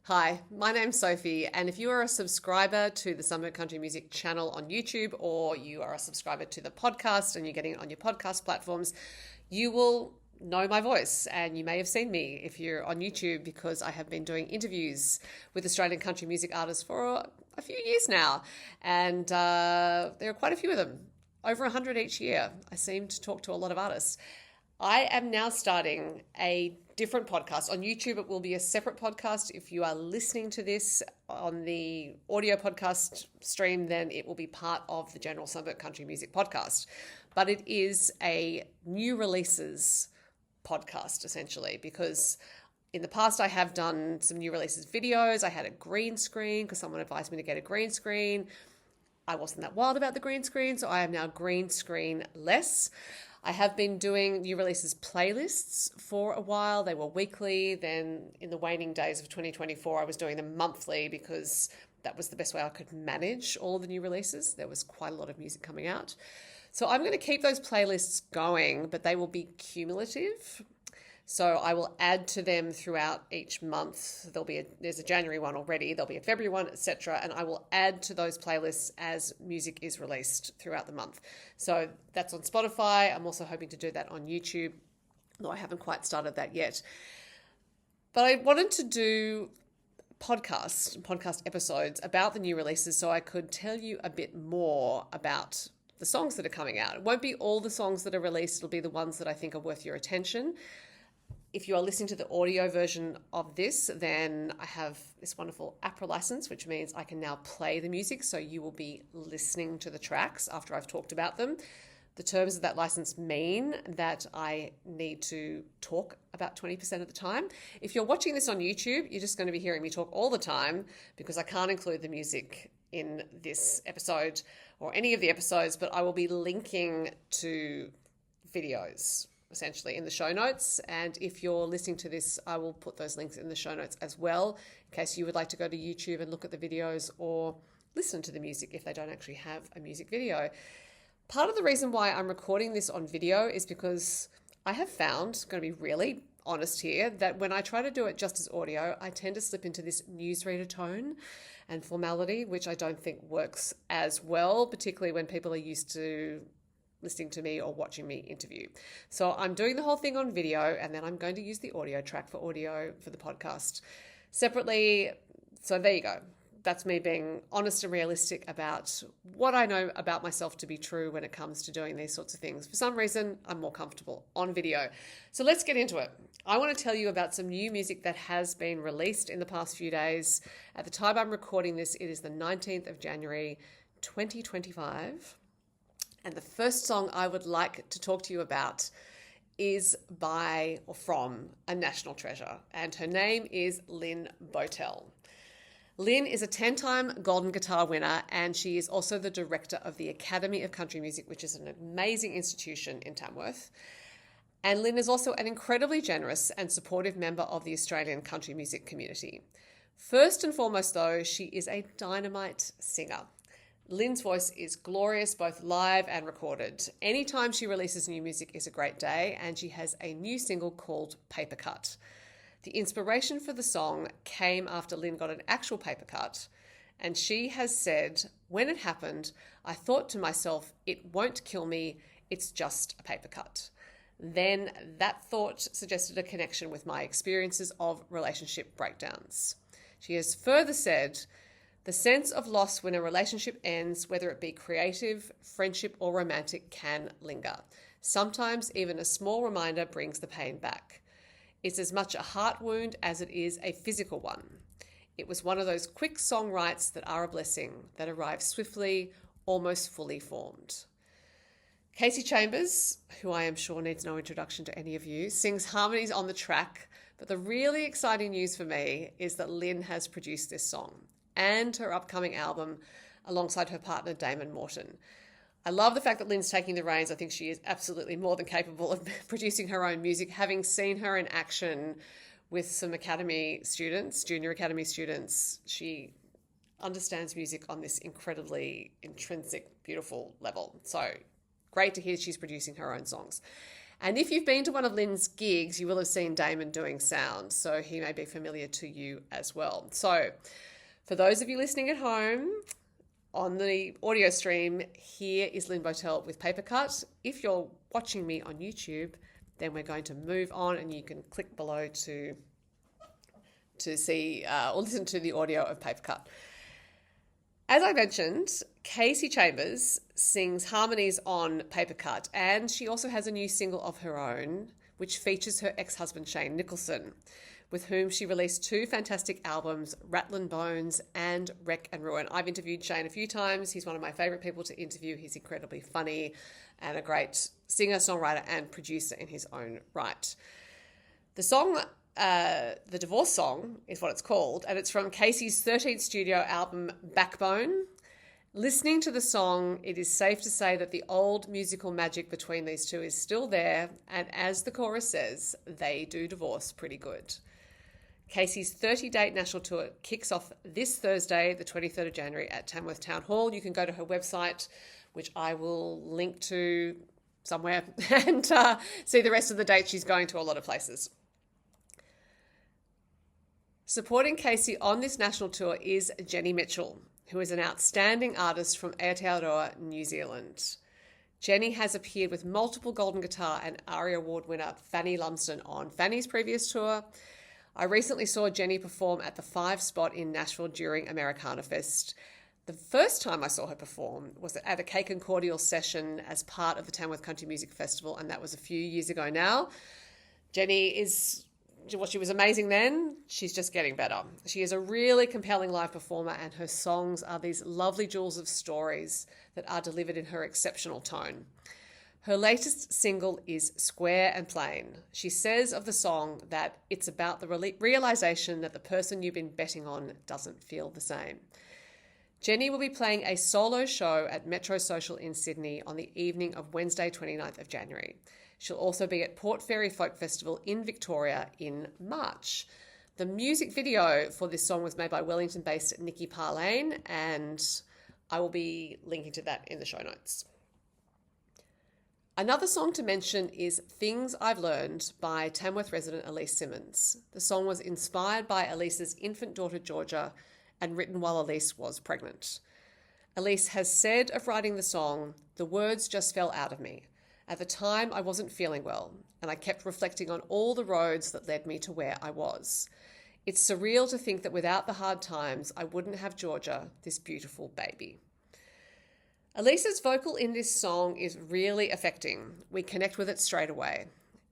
Hi, my name's Sophie, and if you are a subscriber to the Summer Country Music channel on YouTube, or you are a subscriber to the podcast and you're getting it on your podcast platforms, you will know my voice, and you may have seen me if you're on YouTube, because I have been doing interviews with Australian country music artists for a few years now, and there are quite a few of them, over 100 each year. I seem to talk to a lot of artists. I am now starting a different podcast. On YouTube, it will be a separate podcast. If you are listening to this on the audio podcast stream, then it will be part of the general Sunburnt Country Music podcast. But it is a new releases podcast, essentially, because in the past I have done some new releases videos. I had a green screen because someone advised me to get a green screen. I wasn't that wild about the green screen, so I am now green screen less. I have been doing new releases playlists for a while. They were weekly. Then in the waning days of 2024, I was doing them monthly because that was the best way I could manage all of the new releases. There was quite a lot of music coming out. So I'm going to keep those playlists going, but they will be cumulative. So I will add to them throughout each month. There's a January one already. There'll be a February one, etc. And I will add to those playlists as music is released throughout the month. So that's on Spotify. I'm also hoping to do that on YouTube, though I haven't quite started that yet. But I wanted to do podcast episodes about the new releases so I could tell you a bit more about the songs that are coming out. It won't be all the songs that are released. It'll be the ones that I think are worth your attention. If you are listening to the audio version of this, then I have this wonderful APRA license, which means I can now play the music. So you will be listening to the tracks after I've talked about them. The terms of that license mean that I need to talk about 20% of the time. If you're watching this on YouTube, you're just going to be hearing me talk all the time because I can't include the music in this episode or any of the episodes, but I will be linking to videos essentially in the show notes. And if you're listening to this, I will put those links in the show notes as well, in case you would like to go to YouTube and look at the videos or listen to the music if they don't actually have a music video. Part of the reason why I'm recording this on video is because I have found, going to be really honest here, that when I try to do it just as audio, I tend to slip into this newsreader tone and formality, which I don't think works as well, particularly when people are used to listening to me or watching me interview. So I'm doing the whole thing on video, and then I'm going to use the audio track for audio for the podcast separately. So there you go. That's me being honest and realistic about what I know about myself to be true when it comes to doing these sorts of things. For some reason, I'm more comfortable on video. So let's get into it. I want to tell you about some new music that has been released in the past few days. At the time I'm recording this, it is the 19th of January, 2025. And the first song I would like to talk to you about is by or from a national treasure, and her name is Lyn Bowtell. Lyn is a 10-time Golden Guitar winner, and she is also the director of the Academy of Country Music, which is an amazing institution in Tamworth. And Lyn is also an incredibly generous and supportive member of the Australian country music community. First and foremost, though, she is a dynamite singer. Lyn's voice is glorious, both live and recorded. Anytime she releases new music is a great day, and she has a new single called Paper Cut. The inspiration for the song came after Lyn got an actual paper cut, and she has said, "When it happened, I thought to myself, it won't kill me, it's just a paper cut." Then that thought suggested a connection with my experiences of relationship breakdowns. She has further said, "The sense of loss when a relationship ends, whether it be creative, friendship, or romantic, can linger. Sometimes even a small reminder brings the pain back. It's as much a heart wound as it is a physical one. It was one of those quick song writes that are a blessing, that arrive swiftly, almost fully formed." Kasey Chambers, who I am sure needs no introduction to any of you, sings harmonies on the track, but the really exciting news for me is that Lyn has produced this song and her upcoming album alongside her partner Damon Morton. I love the fact that Lyn's taking the reins. I think she is absolutely more than capable of producing her own music. Having seen her in action with some Academy students, junior Academy students, she understands music on this incredibly intrinsic, beautiful level. So great to hear she's producing her own songs. And if you've been to one of Lyn's gigs, you will have seen Damon doing sound, so he may be familiar to you as well. So for those of you listening at home on the audio stream, here is Lyn Bowtell with Paper Cut. If you're watching me on YouTube, then we're going to move on, and you can click below to see or listen to the audio of Paper Cut. As I mentioned, Kasey Chambers sings harmonies on Paper Cut, and she also has a new single of her own, which features her ex-husband Shane Nicholson, with whom she released 2 fantastic albums, Rattlin' Bones and Wreck and Ruin. I've interviewed Shane a few times. He's one of my favourite people to interview. He's incredibly funny and a great singer, songwriter, and producer in his own right. The song, the Divorce Song, is what it's called, and it's from Kasey's 13th studio album, Backbone. Listening to the song, it is safe to say that the old musical magic between these two is still there, and as the chorus says, they do divorce pretty good. Kasey's 30-date national tour kicks off this Thursday, the 23rd of January at Tamworth Town Hall. You can go to her website, which I will link to somewhere, and see the rest of the dates. She's going to a lot of places. Supporting Kasey on this national tour is Jenny Mitchell, who is an outstanding artist from Aotearoa, New Zealand. Jenny has appeared with multiple Golden Guitar and ARIA Award winner Fanny Lumsden on Fanny's previous tour. I recently saw Jenny perform at the 5 spot in Nashville during Americana Fest. The first time I saw her perform was at a Cake and Cordial session as part of the Tamworth Country Music Festival, and that was a few years ago now. Jenny she was amazing then. She's just getting better. She is a really compelling live performer, and her songs are these lovely jewels of stories that are delivered in her exceptional tone. Her latest single is Square and Plain. She says of the song that it's about the realization that the person you've been betting on doesn't feel the same. Jenny will be playing a solo show at Metro Social in Sydney on the evening of Wednesday, 29th of January. She'll also be at Port Fairy Folk Festival in Victoria in March. The music video for this song was made by Wellington-based Nikki Parlane, and I will be linking to that in the show notes. Another song to mention is Things I've Learned by Tamworth resident Aleyce Simmonds. The song was inspired by Aleyce's infant daughter Georgia and written while Aleyce was pregnant. Aleyce has said of writing the song, "The words just fell out of me. At the time, I wasn't feeling well, and I kept reflecting on all the roads that led me to where I was. It's surreal to think that without the hard times, I wouldn't have Georgia, this beautiful baby." Aleyce's vocal in this song is really affecting. We connect with it straight away.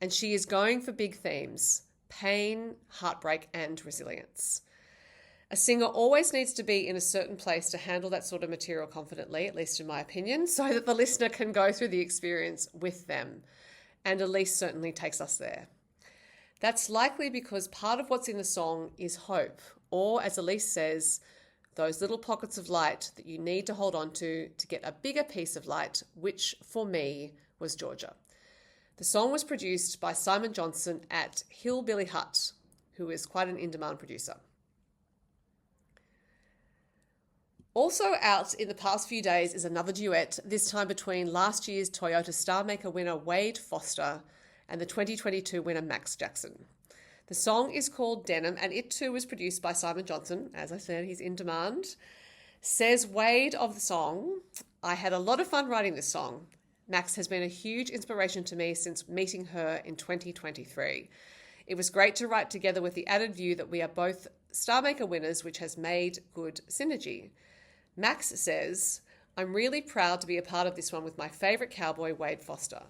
And she is going for big themes: pain, heartbreak, and resilience. A singer always needs to be in a certain place to handle that sort of material confidently, at least in my opinion, so that the listener can go through the experience with them. And Aleyce certainly takes us there. That's likely because part of what's in the song is hope, or as Aleyce says, those little pockets of light that you need to hold on to get a bigger piece of light, which for me was Georgia. The song was produced by Simon Johnson at Hillbilly Hut, who is quite an in-demand producer. Also out in the past few days is another duet, this time between last year's Toyota Star Maker winner Wade Forster and the 2022 winner Max Jackson. The song is called Denim, and it too was produced by Simon Johnson. As I said, he's in demand. Says Wade of the song, "I had a lot of fun writing this song. Max has been a huge inspiration to me since meeting her in 2023. It was great to write together with the added view that we are both Star Maker winners, which has made good synergy." Max says, "I'm really proud to be a part of this one with my favourite cowboy, Wade Forster.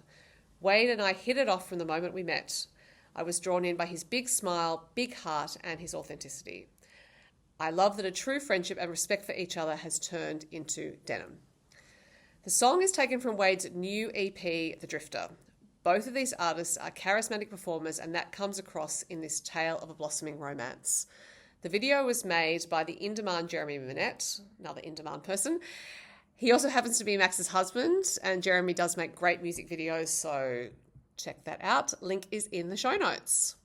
Wade and I hit it off from the moment we met. I was drawn in by his big smile, big heart, and his authenticity. I love that a true friendship and respect for each other has turned into denim." The song is taken from Wade's new EP, The Drifter. Both of these artists are charismatic performers, and that comes across in this tale of a blossoming romance. The video was made by the in-demand Jeremy Minette, another in-demand person. He also happens to be Max's husband, and Jeremy does make great music videos, so check that out. Link is in the show notes.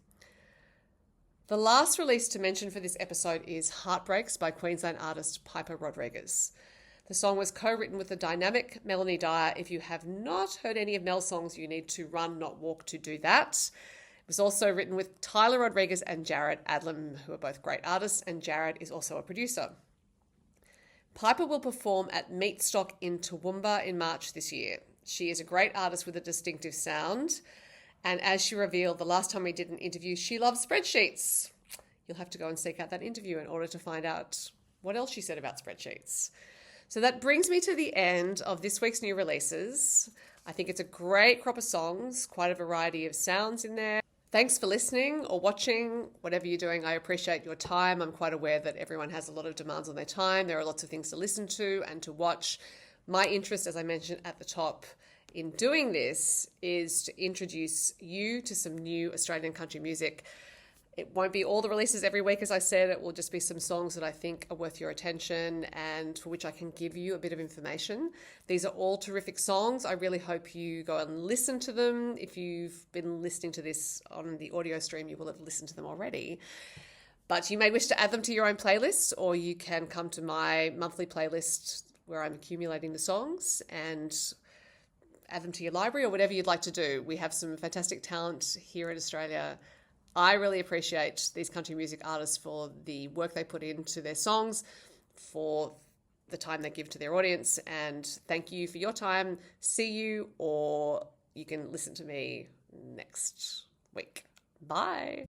The last release to mention for this episode is Heartbrakes by Queensland artist Piper Rodrigues. The song was co-written with the dynamic Melanie Dyer. If you have not heard any of Mel's songs, you need to run, not walk to do that. It was also written with Tyler Rodrigues and Jared Adlam, who are both great artists, and Jared is also a producer. Piper will perform at Meatstock in Toowoomba in March this year. She is a great artist with a distinctive sound, and as she revealed the last time we did an interview, she loves spreadsheets. You'll have to go and seek out that interview in order to find out what else she said about spreadsheets. So that brings me to the end of this week's new releases. I think it's a great crop of songs, quite a variety of sounds in there. Thanks for listening or watching, whatever you're doing. I appreciate your time. I'm quite aware that everyone has a lot of demands on their time. There are lots of things to listen to and to watch. My interest, as I mentioned at the top, in doing this is to introduce you to some new Australian country music. It won't be all the releases every week, as I said. It will just be some songs that I think are worth your attention and for which I can give you a bit of information. These are all terrific songs. I really hope you go and listen to them. If you've been listening to this on the audio stream, you will have listened to them already. But you may wish to add them to your own playlist, or you can come to my monthly playlist where I'm accumulating the songs and add them to your library or whatever you'd like to do. We have some fantastic talent here in Australia. I really appreciate these country music artists for the work they put into their songs, for the time they give to their audience, and thank you for your time. See you, or you can listen to me next week. Bye.